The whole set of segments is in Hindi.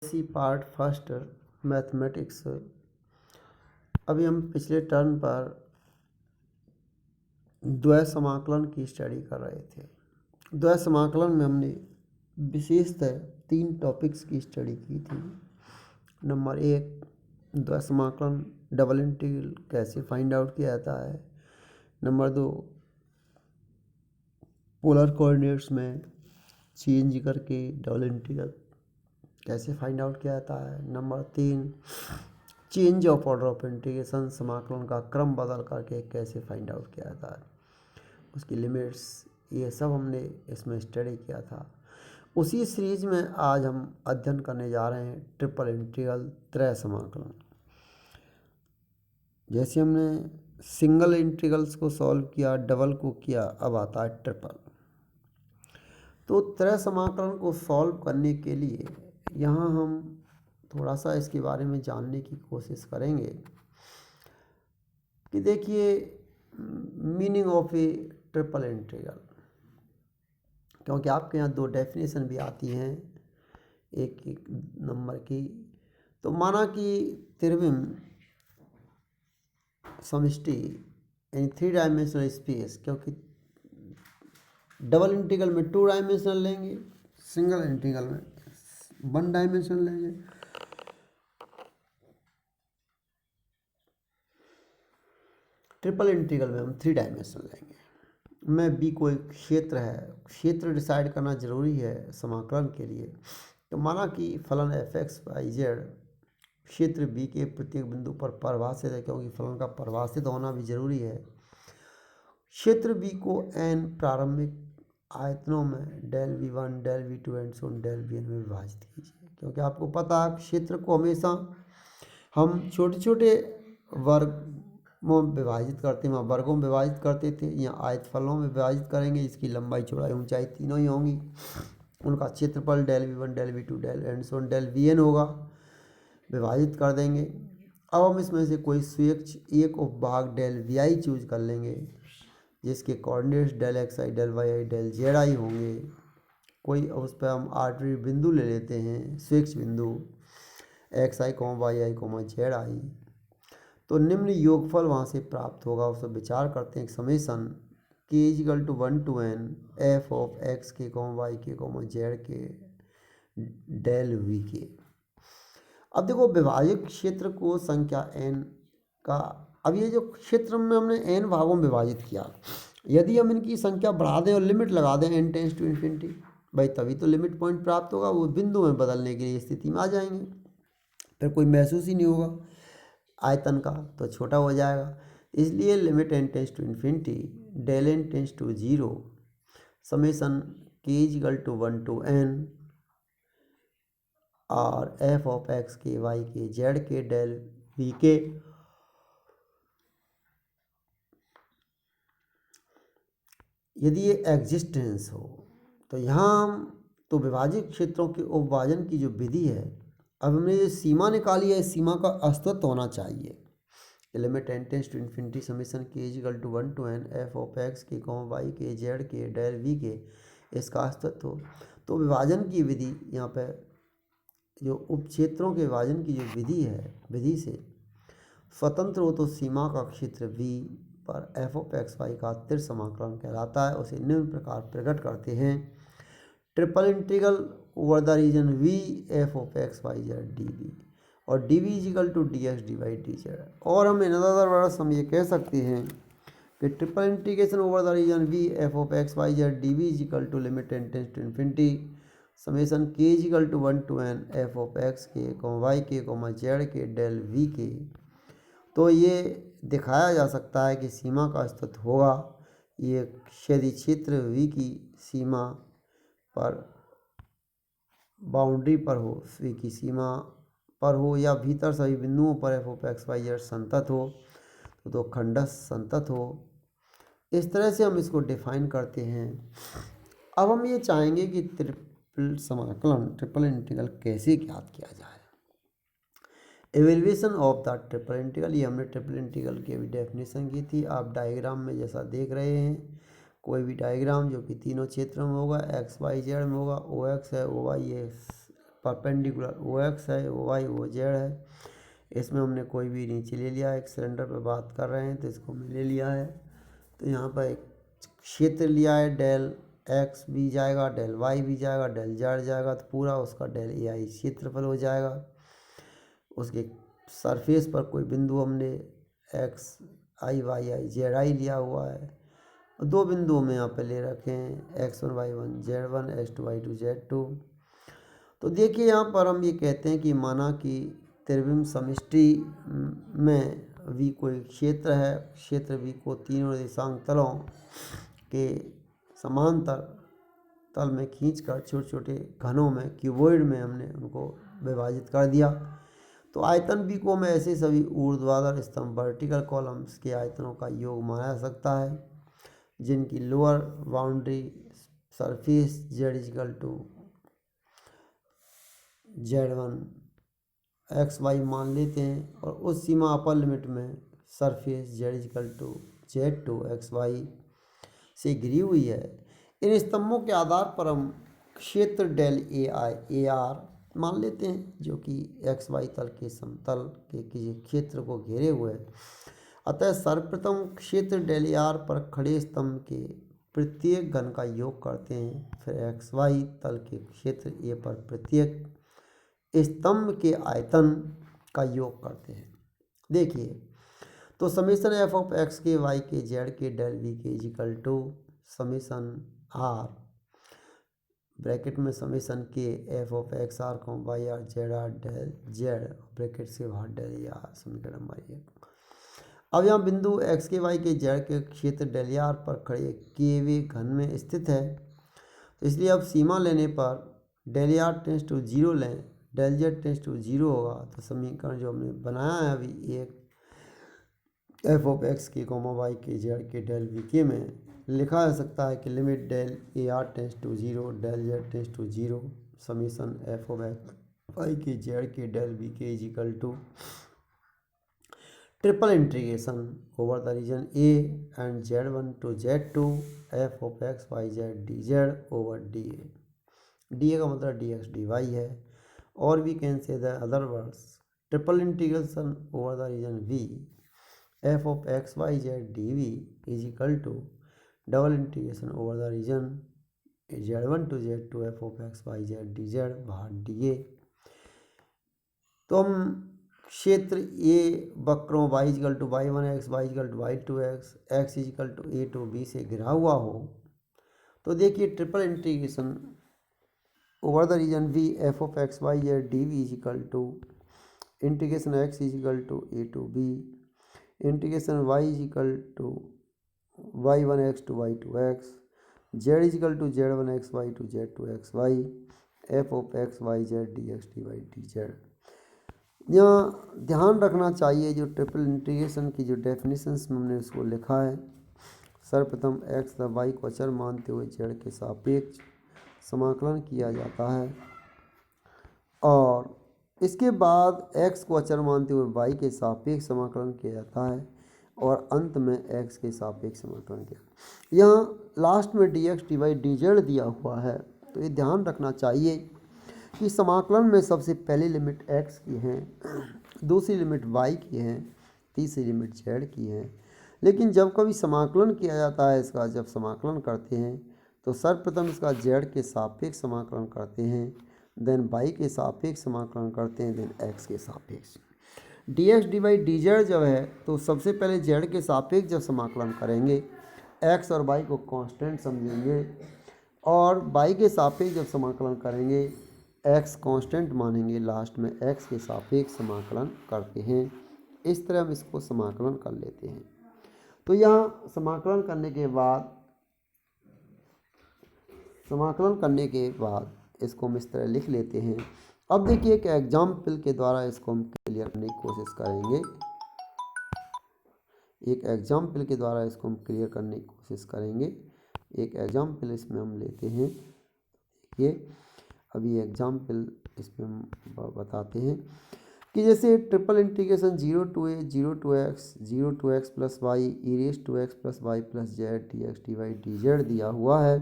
C part first mathematics. अभी हम पिछले टर्म पर द्वय समाकलन की स्टडी कर रहे थे। द्वय समाकलन में हमने विशेषतः 3 टॉपिक्स की स्टडी की थी। नंबर 1, द्वय समाकलन डबल इंटीग्रल कैसे फाइंड आउट किया जाता है। नंबर 2, पोलर कोऑर्डिनेट्स में चेंज करके डबल इंटीग्रल कैसे फाइंड आउट किया जाता है। Number 3, change of order of integration, समाकलन का क्रम बदल करके कैसे फाइंड आउट किया जाता है, उसकी लिमिट्स, ये सब हमने इसमें स्टडी किया था। उसी सीरीज में आज हम अध्ययन करने जा रहे हैं ट्रिपल इंटीग्रल त्रय समाकलन। जैसे हमने सिंगल इंटीग्रल्स को सॉल्व किया, डबल को किया, अब आता है ट्रिपल। तो त्रय समाकलन को सॉल्व करने के लिए यहाँ हम थोड़ा सा इसके बारे में जानने की कोशिश करेंगे कि देखिए meaning of A triple integral, क्योंकि आपके यहाँ 2 डेफिनेशन भी आती हैं एक एक नंबर की। तो माना कि त्रिविम समष्टि यानी 3 डायमेंशनल स्पेस, क्योंकि डबल इंटीग्रल में 2 डायमेंशनल लेंगे, सिंगल इंटीग्रल में 1 डायमेंशनल लेंगे। ट्रिपल इंटीग्रल में हम 3 डायमेंशनल लेंगे। में बी कोई क्षेत्र है, क्षेत्र डिसाइड करना जरूरी है समाकलन के लिए। तो माना कि फलन f(x,y,z) क्षेत्र बी के प्रत्येक बिंदु पर परिभाषित है, क्योंकि फलन का परिभाषित होना भी जरूरी है। क्षेत्र बी को n प्रारंभिक आयतनों में del v1, del v2 and so del vn में विभाजित कीजिए, क्योंकि आपको पता है क्षेत्र को हमेशा हम छोटे छोटे वर्ग में विभाजित करते हैं, वहाँ वर्गों में विभाजित करते थे, यहाँ आयतफलों में विभाजित करेंगे। इसकी लंबाई चौड़ाई ऊंचाई तीनों ही होंगी, उनका क्षेत्रफल del v1, del v2, del and so del vn होगा, विभाजित कर देंगे। अब हम इसमें से कोई स्वेच्छ एक उपभाग डेल vi चूज कर लेंगे, जिसके coordinates del xi, del yi, del zi होंगे। कोई उस पर हम आर्बिट्रेरी बिंदु ले लेते हैं, स्वेच्छ बिंदु xi, yi, zi। तो निम्न योगफल वहाँ से प्राप्त होगा, उस पर विचार करते हैं। Summation k = 1 to n f(x k, y k, z k del v के। अब देखो विभाजक क्षेत्र को संख्या n का, अब ये जो क्षेत्र में हमने n भागों में विभाजित किया, यदि हम इनकी संख्या बढ़ा दें और लिमिट लगा दें n टेंस टू इन्फिनिटी, भाई तभी तो लिमिट पॉइंट प्राप्त होगा, वो बिंदु में बदलने की लिए स्थिति में आ जाएंगे, फिर कोई महसूस ही नहीं होगा आयतन का, तो छोटा हो जाएगा। इसलिए limit n tends to infinity del n tends to 0 summation k = 1 to n और f(x k, y k, z k del v के। यदि ये एग्जिस्टेंस हो तो यहाँ हम तो विभाजित क्षेत्रों के उपभाजन की जो विधि है, अब हमने ये सीमा निकाली है, इस सीमा का अस्तित्व होना चाहिए। Limit n tends to infinity summation k = 1 to n f(x k, y k, z k del v के, इसका अस्तित्व हो। तो विभाजन की विधि यहाँ पे जो उपक्षेत्रों के विभाजन की जो विधि है, विधि से स्वतंत्र हो तो सीमा का क्षेत्र v पर f(x, y) का तिर समाकलन कहलाता है। उसे निम्न प्रकार प्रकट करते हैं: triple integral over the region v f(x, y, z) dv और dv = dx dy dz। और हम इन अदर वर्ड्स हम ये कह सकते हैं कि triple integration over the region v f(x, y, z) dv = limit n tends to infinity summation k = 1 to n f(x k, y k, z k del v के। तो ये दिखाया जा सकता है कि सीमा का अस्तित्व होगा, ये यदि क्षेत्र v की सीमा पर बाउंड्री पर हो, v की सीमा पर हो या भीतर सभी बिंदुओं पर f(x, y, z) संतत हो, तो खंडस संतत हो। इस तरह से हम इसको डिफाइन करते हैं। अब हम ये चाहेंगे कि ट्रिपल समाकलन, ट्रिपल इंटीग्रल कैसे ज्ञात किया जाए। Evaluation of the triple integral, ये हमने ट्रिपल इंटीग्रल की अभी डेफिनेशन की थी। आप डायग्राम में जैसा देख रहे हैं, कोई भी डायग्राम जो कि तीनों क्षेत्रों में होगा, x y z में होगा, OX है, OY ये परपेंडिकुलर ओ एक्स है, ओ वाई ओ जेड है। इसमें हमने कोई भी नीचे ले लिया है, एक सिलेंडर पे बात कर रहे हैं तो इसको हमने ले लिया है। तो यहाँ पर एक क्षेत्र लिया है, डेल एक्स भी जाएगा, डेल वाई भी जाएगा, डेल जेड जाएगा, तो पूरा उसका डेल ए आई क्षेत्रफल हो जाएगा। उसके सरफेस पर कोई बिंदु हमने x i y i z i लिया हुआ है, और दो बिंदु में यहाँ पे ले रखे हैं x1 y1 z1 x2 y2 z2। तो देखिए यहाँ पर हम ये कहते हैं कि माना कि त्रिविम समष्टि में v कोई क्षेत्र है, क्षेत्र v को तीनों निर्देशांक तलों के समांतर तल में खींचकर छोटे छोटे घनों में क्यूबॉइड में हमने उनको विभाजित कर दिया। तो आयतन v को मैं ऐसे सभी ऊर्ध्वाधर स्तंभ वर्टिकल कॉलम्स के आयतनों का योग माना जा सकता है, जिनकी lower boundary surface z equal to z1 x y मान लेते हैं, और उस सीमा अपर लिमिट में surface z equal to z2 x y से घिरी हुई है। इन स्तंभों के आधार पर हम क्षेत्र del A I A R मान लेते हैं, जो कि एक्स वाई तल के समतल के किसी क्षेत्र को घेरे हुए है। अतः सर्वप्रथम क्षेत्र डेल ए आर पर खड़े स्तंभ के प्रत्येक घन का योग करते हैं, फिर एक्स वाई तल के क्षेत्र ए पर प्रत्येक स्तंभ के आयतन का योग करते हैं। देखिए, तो summation f of x k y k z k del v k is equal to summation r bracket में summation k f of x r को y r z r del z bracket से बाहर डेल आर समीकरण नंबर 1। अब यहाँ बिंदु x k y k z के क्षेत्र डेल आर पर खड़े किए हुए घन में स्थित है, तो इसलिए अब सीमा लेने पर डेल आर टेंस टू 0 लें, डेल जेड टेंस टू 0 होगा। तो समीकरण जो हमने बनाया है अभी एक f of x k comma y k z k del v k में लिखा जा सकता है कि limit del a r tends to 0 del z tends to 0 summation f of x y k z k del v k is equal to triple integration over the region a and z1 to z2 f of x y z d z over d a. D ए का मतलब डी एक्स डी वाई है, और we can say the other words triple integration over the region v f of x y z d v is equal to double integration over the region z1 to z2 f of x y z d z बाहर डी ए। तो हम क्षेत्र ए वक्रों y is equal to y1 x y is equal to y2 x is equal to a to b से घिरा हुआ हो, तो देखिए triple integration over the region v f of x y z d v is equal to integration x is equal to a to b integration y is equal to y1 x to y2 x z is equal to z1 x y to z2 x y f of x y z d x d y d z. यहाँ ध्यान रखना चाहिए जो ट्रिपल इंटीग्रेशन की जो डेफिनेशंस में हमने उसको लिखा है, सर्वप्रथम एक्स द वाई को अचर मानते हुए जेड के सापेक्ष समाकलन किया जाता है, और इसके बाद एक्स को अचर मानते हुए वाई के सापेक्ष समाकलन किया जाता है, और अंत में एक्स के सापेक्ष समाकलन किया। यहाँ लास्ट में d x d y d z दिया हुआ है, तो ये ध्यान रखना चाहिए कि समाकलन में सबसे पहली लिमिट x की है, दूसरी लिमिट y की है, तीसरी लिमिट z की है। लेकिन जब कभी समाकलन किया जाता है इसका, जब समाकलन करते हैं तो सर्वप्रथम इसका z के सापेक्ष समाकलन करते हैं, देन y के सापेक्ष समाकलन करते हैं, देन x के सापेक्ष। D x d y d z जब है तो सबसे पहले z के सापेक्ष जब समाकलन करेंगे, x और y को कांस्टेंट समझेंगे, और y के सापेक्ष जब समाकलन करेंगे x कांस्टेंट मानेंगे, लास्ट में x के सापेक्ष समाकलन करते हैं। इस तरह हम इसको समाकलन कर लेते हैं। तो यहाँ समाकलन करने के बाद इसको हम इस तरह लिख लेते हैं। अब देखिए एक एग्जाम्पल के द्वारा इसको हम क्लियर करने की कोशिश करेंगे। एक एग्जाम्पल एग्जाम्पल इसमें हम लेते हैं। ये अभी एग्जाम्पल इसमें हम बताते हैं कि जैसे triple integration 0 to x plus y e raise to x plus y plus z d x d y d z दिया हुआ है।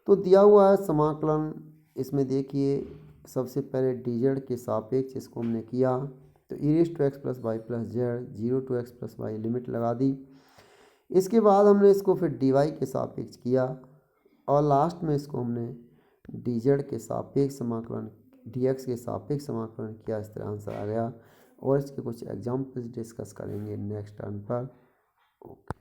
तो दिया हुआ है समाकलन, इसमें देखिए सबसे पहले dz के सापेक्ष इसको हमने किया, तो e raise to x plus y plus z 0 to x plus y limit लगा दी। इसके बाद हमने इसको फिर dy के सापेक्ष किया और लास्ट में इसको हमने dz के सापेक्ष समाकलन dx के सापेक्ष समाकलन किया। इस तरह आंसर आ गया और इसके कुछ एग्जाम्पल्स डिस्कस करेंगे नेक्स्ट टर्न पर। ओके।